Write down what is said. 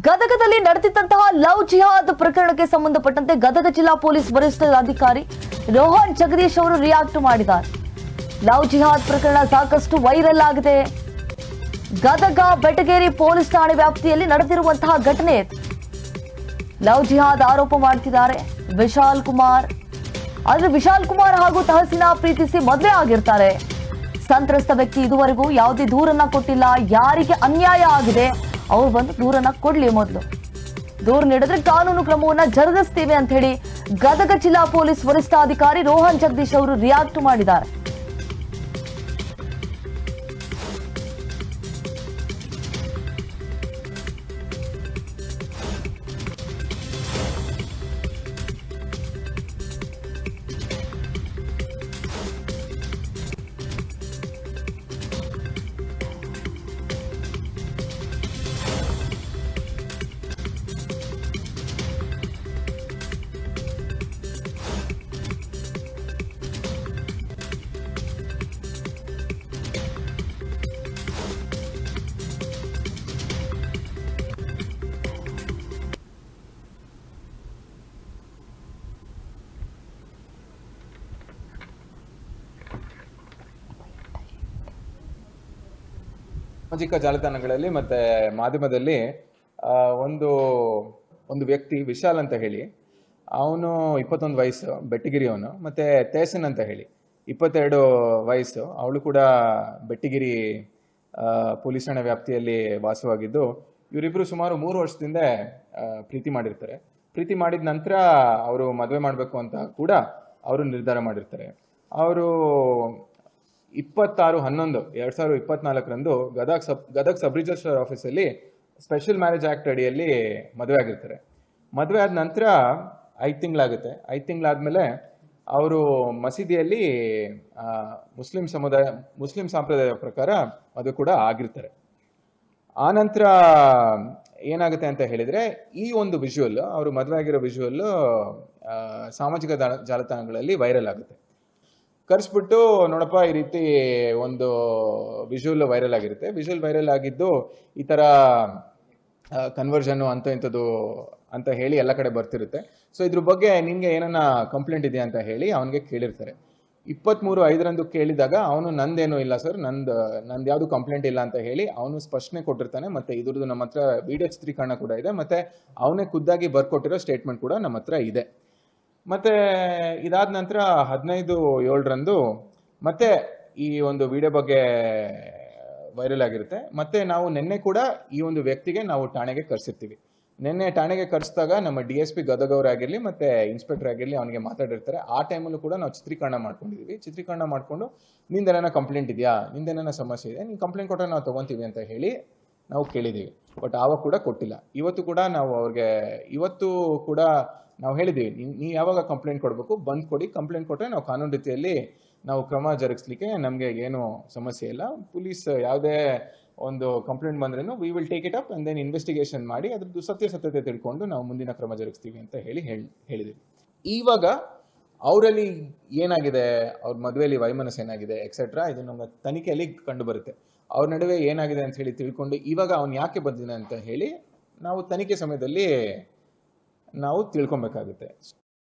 ಗದಗದಲ್ಲಿ ನಡೆದಿದ್ದಂತಹ ಲವ್ ಜಿಹಾದ್ ಪ್ರಕರಣಕ್ಕೆ ಸಂಬಂಧಪಟ್ಟಂತೆ ಗದಗ ಜಿಲ್ಲಾ ಪೊಲೀಸ್ ವರಿಷ್ಠಾಧಿಕಾರಿ ರೋಹನ್ ಜಗದೀಶ್ ಅವರು ರಿಯಾಕ್ಟ್ ಮಾಡಿದ್ದಾರೆ. ಲವ್ ಜಿಹಾದ್ ಪ್ರಕರಣ ಸಾಕಷ್ಟು ವೈರಲ್ ಆಗಿದೆ. ಗದಗ ಬೆಟಗೇರಿ ಪೊಲೀಸ್ ಠಾಣೆ ವ್ಯಾಪ್ತಿಯಲ್ಲಿ ನಡೆದಿರುವಂತಹ ಘಟನೆ ಇದು. ಲವ್ ಜಿಹಾದ್ ಆರೋಪ ಮಾಡ್ತಿದ್ದಾರೆ ವಿಶಾಲ್ ಕುಮಾರ್. ಆದ್ರೆ ವಿಶಾಲ್ ಕುಮಾರ್ ಹಾಗೂ ತಹಸೀನಾ ಪ್ರೀತಿಸಿ ಮದುವೆ ಆಗಿರ್ತಾರೆ. ಸಂತ್ರಸ್ತ ವ್ಯಕ್ತಿ ಇದುವರೆಗೂ ಯಾವುದೇ ದೂರನ್ನ ಕೊಟ್ಟಿಲ್ಲ. ಯಾರಿಗೆ ಅನ್ಯಾಯ ಆಗಿದೆ ಅವ್ರು ಬಂದು ದೂರನ್ನ ಕೊಡ್ಲಿ, ಮೊದಲು ದೂರ ನೀಡಿದ್ರೆ ಕಾನೂನು ಕ್ರಮವನ್ನ ಜರುಗಿಸ್ತೀವಿ ಅಂತ ಹೇಳಿ ಗದಗ ಜಿಲ್ಲಾ ಪೊಲೀಸ್ ವರಿಷ್ಠಾಧಿಕಾರಿ ರೋಹನ್ ಜಗದೀಶ್ ಅವರು ರಿಯಾಕ್ಟ್ ಮಾಡಿದ್ದಾರೆ. ಸಾಮಾಜಿಕ ಜಾಲತಾಣಗಳಲ್ಲಿ ಮತ್ತೆ ಮಾಧ್ಯಮದಲ್ಲಿ ಒಂದು ವ್ಯಕ್ತಿ ವಿಶಾಲ್ ಅಂತ ಹೇಳಿ, ಅವನು 21 ವಯಸ್ಸು, ಬೆಟ್ಟಗಿರಿ ಅವನು. ಮತ್ತೆ ತೇಸನ್ ಅಂತ ಹೇಳಿ 22 ವಯಸ್ಸು, ಅವಳು ಕೂಡ ಬೆಟ್ಟಗಿರಿ ಪೊಲೀಸ್ ಠಾಣೆ ವ್ಯಾಪ್ತಿಯಲ್ಲಿ ವಾಸವಾಗಿದ್ದು, ಇವರಿಬ್ರು ಸುಮಾರು 3 ವರ್ಷದಿಂದ ಪ್ರೀತಿ ಮಾಡಿರ್ತಾರೆ. ಪ್ರೀತಿ ಮಾಡಿದ ನಂತರ ಅವರು ಮದುವೆ ಮಾಡಬೇಕು ಅಂತ ಕೂಡ ಅವರು ನಿರ್ಧಾರ ಮಾಡಿರ್ತಾರೆ. ಅವರು 26/11/2024 ಗದಗ ಸಬ್ ರಿಜಿಸ್ಟರ್ ಆಫೀಸಲ್ಲಿ ಸ್ಪೆಷಲ್ ಮ್ಯಾರೇಜ್ ಆಕ್ಟ್ ಅಡಿಯಲ್ಲಿ ಮದುವೆ ಆಗಿರ್ತಾರೆ. ಮದುವೆ ಆದ ನಂತರ 5 ತಿಂಗಳಾಗುತ್ತೆ. 5 ತಿಂಗಳಾದ್ಮೇಲೆ ಅವರು ಮಸೀದಿಯಲ್ಲಿ ಮುಸ್ಲಿಂ ಸಂಪ್ರದಾಯ ಪ್ರಕಾರ ಅದು ಕೂಡ ಆಗಿರ್ತಾರೆ. ಆ ನಂತರ ಏನಾಗುತ್ತೆ ಅಂತ ಹೇಳಿದ್ರೆ, ಈ ಒಂದು ವಿಜುವಲ್, ಅವರು ಮದುವೆ ಆಗಿರೋ ವಿಜುವಲ್ ಸಾಮಾಜಿಕ ಜಾಲತಾಣಗಳಲ್ಲಿ ವೈರಲ್ ಆಗುತ್ತೆ. ಕರೆಸ್ಬಿಟ್ಟು, ನೋಡಪ್ಪ ಈ ರೀತಿ ಒಂದು ವಿಜುವಲ್ ವೈರಲ್ ಆಗಿರುತ್ತೆ. ವಿಜುವಲ್ ವೈರಲ್ ಆಗಿದ್ದು ಈ ಥರ ಕನ್ವರ್ಷನ್ನು ಅಂತ ಇಂಥದ್ದು ಅಂತ ಹೇಳಿ ಎಲ್ಲ ಕಡೆ ಬರ್ತಿರುತ್ತೆ. ಸೊ ಇದ್ರ ಬಗ್ಗೆ ನಿಮಗೆ ಏನನ್ನ ಕಂಪ್ಲೇಂಟ್ ಇದೆಯಾ ಅಂತ ಹೇಳಿ ಅವನಿಗೆ ಕೇಳಿರ್ತಾರೆ. 23/5 ಕೇಳಿದಾಗ ಅವನು ನಂದೇನು ಇಲ್ಲ ಸರ್, ನಂದು ಯಾವುದು ಕಂಪ್ಲೇಂಟ್ ಇಲ್ಲ ಅಂತ ಹೇಳಿ ಅವನು ಸ್ಪಷ್ಟನೆ ಕೊಟ್ಟಿರ್ತಾನೆ. ಮತ್ತು ಇದ್ರದ್ದು ನಮ್ಮ ಹತ್ರ ವಿಡಿಯೋ ಚಿತ್ರೀಕರಣ ಕೂಡ ಇದೆ, ಮತ್ತು ಅವನೇ ಖುದ್ದಾಗಿ ಬರ್ಕೊಟ್ಟಿರೋ ಸ್ಟೇಟ್ಮೆಂಟ್ ಕೂಡ ನಮ್ಮ ಹತ್ರ ಇದೆ. ಮತ್ತೆ ಇದಾದ ನಂತರ 15/7 ಮತ್ತೆ ಈ ಒಂದು ವಿಡಿಯೋ ಬಗ್ಗೆ ವೈರಲ್ ಆಗಿರುತ್ತೆ. ಮತ್ತೆ ನಾವು ನಿನ್ನೆ ಕೂಡ ಈ ಒಂದು ವ್ಯಕ್ತಿಗೆ ನಾವು ಠಾಣೆಗೆ ಕರೆಸಿರ್ತೀವಿ. ನಿನ್ನೆ ಠಾಣೆಗೆ ಕರೆಸಿದಾಗ ನಮ್ಮ DSP ಗದಗ ಅವರಾಗಿರಲಿ ಮತ್ತೆ ಇನ್ಸ್ಪೆಕ್ಟರ್ ಆಗಿರಲಿ ಅವನಿಗೆ ಮಾತಾಡಿರ್ತಾರೆ. ಆ ಟೈಮಲ್ಲೂ ಕೂಡ ನಾವು ಚಿತ್ರೀಕರಣ ಮಾಡ್ಕೊಂಡಿದ್ದೀವಿ. ಚಿತ್ರೀಕರಣ ಮಾಡಿಕೊಂಡು ನಿಂದೇನ ಕಂಪ್ಲೇಂಟ್ ಇದೆಯಾ, ನಿಂದೇನ ಸಮಸ್ಯೆ ಇದೆ, ನೀನು ಕಂಪ್ಲೇಂಟ್ ಕೊಟ್ಟರೆ ನಾವು ತೊಗೊತೀವಿ ಅಂತ ಹೇಳಿ ನಾವು ಕೇಳಿದ್ದೀವಿ. ಬಟ್ ಆವಾಗ ಕೂಡ ಕೊಟ್ಟಿಲ್ಲ. ಇವತ್ತು ಕೂಡ ನಾವು ಹೇಳಿದ್ದೀವಿ, ನೀವು ಯಾವಾಗ ಕಂಪ್ಲೇಂಟ್ ಕೊಡಬೇಕು ಬಂದು ಕೊಡಿ, ಕಂಪ್ಲೇಂಟ್ ಕೊಟ್ಟರೆ ನಾವು ಕಾನೂನು ರೀತಿಯಲ್ಲಿ ನಾವು ಕ್ರಮ ಜರುಗಿಸ್ಲಿಕ್ಕೆ ನಮಗೆ ಏನು ಸಮಸ್ಯೆ ಇಲ್ಲ. ಪೊಲೀಸ್ ಯಾವುದೇ ಒಂದು ಕಂಪ್ಲೇಂಟ್ ಬಂದ್ರೂ we will take it up and then investigation ಮಾಡಿ ಅದ್ರದ್ದು ಸತ್ಯತೆ ತಿಳ್ಕೊಂಡು ನಾವು ಮುಂದಿನ ಕ್ರಮ ಜರುಗಿಸ್ತೀವಿ ಅಂತ ಹೇಳಿದ್ದೀವಿ. ಇವಾಗ ಅವರಲ್ಲಿ ಏನಾಗಿದೆ, ಅವ್ರ ಮದುವೆಯಲ್ಲಿ ವೈಮನಸ್ಸು ಏನಾಗಿದೆ ಎಕ್ಸೆಟ್ರಾ, ಇದು ನಮ್ಮ ತನಿಖೆಯಲ್ಲಿ ಕಂಡು ಬರುತ್ತೆ. ಅವ್ರ ನಡುವೆ ಏನಾಗಿದೆ ಅಂತ ಹೇಳಿ ತಿಳ್ಕೊಂಡು ಇವಾಗ ಅವ್ನು ಯಾಕೆ ಬಂದಿದ್ದಾನೆ ಅಂತ ಹೇಳಿ ನಾವು ತನಿಖೆ ಸಮಯದಲ್ಲಿ ನಾವು ತಿಳ್ಕೊಬೇಕಾಗುತ್ತೆ.